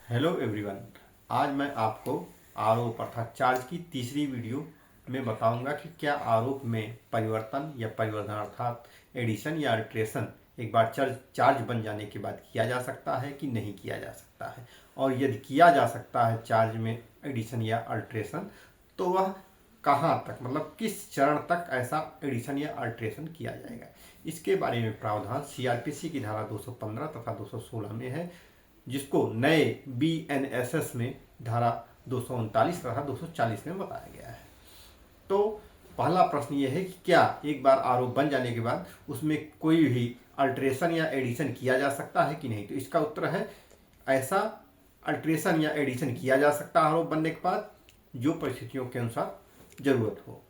Hello everyone. आज मैं आपको आरोप अर्थात चार्ज की तीसरी वीडियो में बताऊंगा कि क्या आरोप में परिवर्तन या परिवर्धन अर्थात एडिशन या अल्ट्रेशन एक बार चार्ज बन जाने के बाद किया जा सकता है कि नहीं किया जा सकता है, और यदि किया जा सकता है चार्ज में एडिशन या अल्ट्रेशन तो वह कहाँ तक मतलब किस चरण तक ऐसा एडिशन या अल्ट्रेशन किया जाएगा। इसके बारे में प्रावधान सीआरपीसी की धारा 215 तथा 216 में है, जिसको नए बीएनएसएस में धारा 239 तथा 240 में बताया गया है। तो पहला प्रश्न ये है कि क्या एक बार आरोप बन जाने के बाद उसमें कोई भी अल्ट्रेशन या एडिशन किया जा सकता है कि नहीं। तो इसका उत्तर है ऐसा अल्ट्रेशन या एडिशन किया जा सकता है आरोप बनने के बाद, जो परिस्थितियों के अनुसार जरूरत हो।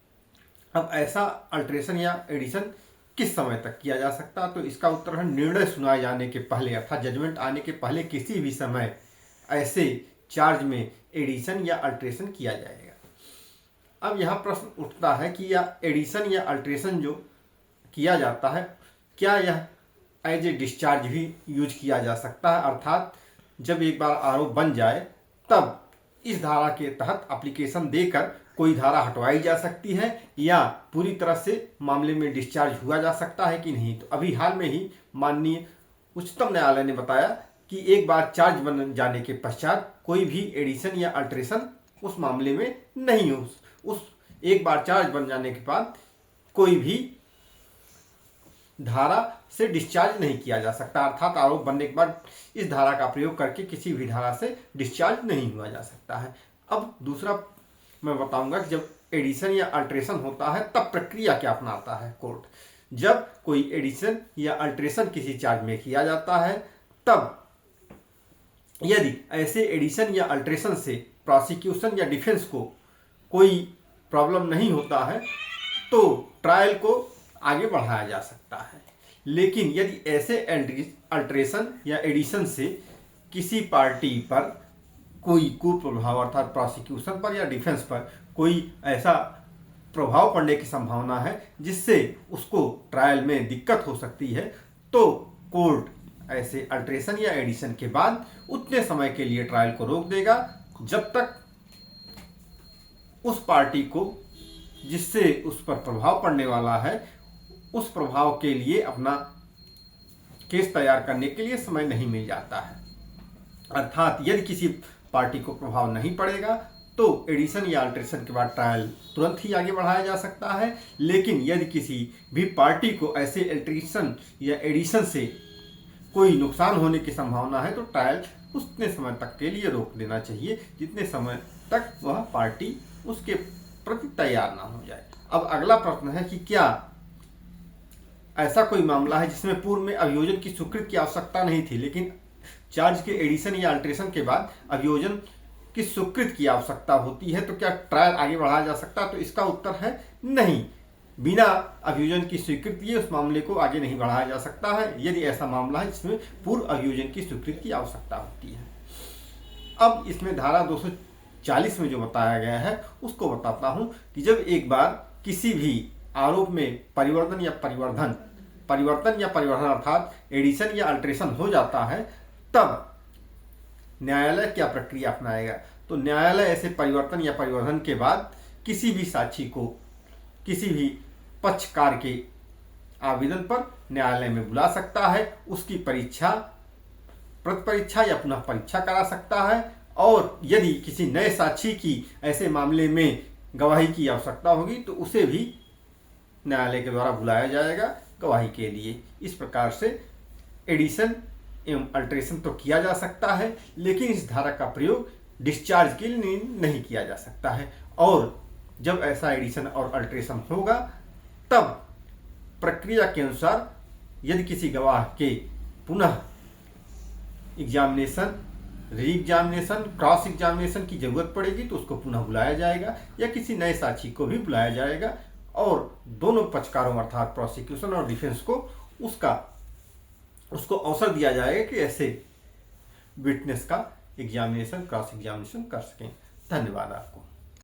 अब ऐसा अल्ट्रेशन या एडिशन किस समय तक किया जा सकता, तो इसका उत्तर है निर्णय सुनाए जाने के पहले अर्थात जजमेंट आने के पहले किसी भी समय ऐसे चार्ज में एडिशन या अल्ट्रेशन किया जाएगा। अब यहाँ प्रश्न उठता है कि यह एडिशन या अल्ट्रेशन जो किया जाता है क्या यह एज ए डिस्चार्ज भी यूज किया जा सकता है, अर्थात जब एक बार आरोप बन जाए तब इस धारा के तहत एप्लीकेशन देकर कोई धारा हटवाई जा सकती है या पूरी तरह से मामले में डिस्चार्ज हुआ जा सकता है कि नहीं। तो अभी हाल में ही माननीय उच्चतम न्यायालय ने बताया कि एक बार चार्ज बन जाने के पश्चात कोई भी एडिशन या अल्ट्रेशन उस मामले में नहीं हो, उस एक बार चार्ज बन जाने के बाद कोई भी धारा से डिस्चार्ज नहीं किया जा सकता, अर्थात आरोप बनने के बाद इस धारा का प्रयोग करके किसी भी धारा से डिस्चार्ज नहीं हुआ जा सकता है। अब दूसरा मैं बताऊंगा कि जब एडिशन या अल्ट्रेशन होता है तब प्रक्रिया क्या अपनाता है कोर्ट। जब कोई एडिशन या अल्ट्रेशन किसी चार्ज में किया जाता है तब यदि ऐसे एडिशन या अल्ट्रेशन से प्रोसिक्यूशन या डिफेंस को कोई प्रॉब्लम नहीं होता है तो ट्रायल को आगे बढ़ाया जा सकता है। लेकिन यदि ऐसे अल्ट्रेशन या एडिशन से किसी पार्टी पर कोई कुप्रभाव अर्थात प्रोसिक्यूशन पर या डिफेंस पर कोई ऐसा प्रभाव पड़ने की संभावना है जिससे उसको ट्रायल में दिक्कत हो सकती है, तो कोर्ट ऐसे अल्ट्रेशन या एडिशन के बाद उतने समय के लिए ट्रायल को रोक देगा जब तक उस पार्टी को जिससे उस पर प्रभाव पड़ने वाला है उस प्रभाव के लिए अपना केस तैयार करने के लिए समय नहीं मिल जाता है। अर्थात यदि किसी पार्टी को प्रभाव नहीं पड़ेगा तो एडिशन या अल्ट्रेशन के बाद ट्रायल तुरंत ही आगे बढ़ाया जा सकता है। लेकिन यदि किसी भी पार्टी को ऐसे अल्ट्रेशन या एडिशन से कोई नुकसान होने की संभावना है तो ट्रायल उतने समय तक के लिए रोक देना चाहिए जितने समय तक वह पार्टी उसके प्रति तैयार ना हो जाए। अब अगला प्रश्न है कि क्या ऐसा कोई मामला है जिसमें पूर्व में अभियोजन की स्वीकृति की आवश्यकता नहीं थी लेकिन चार्ज के एडिशन या अल्ट्रेशन के बाद अभियोजन की स्वीकृति की आवश्यकता होती है, तो क्या ट्रायल आगे बढ़ाया जा सकता है। तो इसका उत्तर है नहीं, बिना अभियोजन की स्वीकृति उस मामले को आगे नहीं बढ़ाया जा सकता है यदि ऐसा मामला है जिसमें पूर्व अभियोजन की स्वीकृति की आवश्यकता होती है। अब इसमें धारा 240 में जो बताया गया है उसको बताता हूं कि जब एक बार किसी भी आरोप में परिवर्तन या परिवर्धन अर्थात एडिशन या अल्ट्रेशन हो जाता है तब न्यायालय क्या प्रक्रिया अपनाएगा। तो न्यायालय ऐसे परिवर्तन या परिवर्धन के बाद किसी भी साक्षी को किसी भी पक्षकार के आवेदन पर न्यायालय में बुला सकता है, उसकी परीक्षा प्रतिपरीक्षा या पुनः परीक्षा करा सकता है, और यदि किसी नए साक्षी की ऐसे मामले में गवाही की आवश्यकता होगी तो उसे भी न्यायालय के द्वारा बुलाया जाएगा गवाही के लिए। इस प्रकार से एडिशन एवं अल्ट्रेशन तो किया जा सकता है लेकिन इस धारा का प्रयोग डिस्चार्ज के लिए नहीं किया जा सकता है, और जब ऐसा एडिशन और अल्ट्रेशन होगा तब प्रक्रिया के अनुसार यदि किसी गवाह के पुनः examination, re examination, cross examination की जरूरत पड़ेगी तो उसको पुनः बुलाया जाएगा या किसी नए साक्षी को भी बुलाया जाएगा, और दोनों पक्षकारों अर्थात प्रोसिक्यूशन और डिफेंस को उसको अवसर दिया जाएगा कि ऐसे विटनेस का एग्जामिनेशन क्रॉस एग्जामिनेशन कर सकें। धन्यवाद आपको।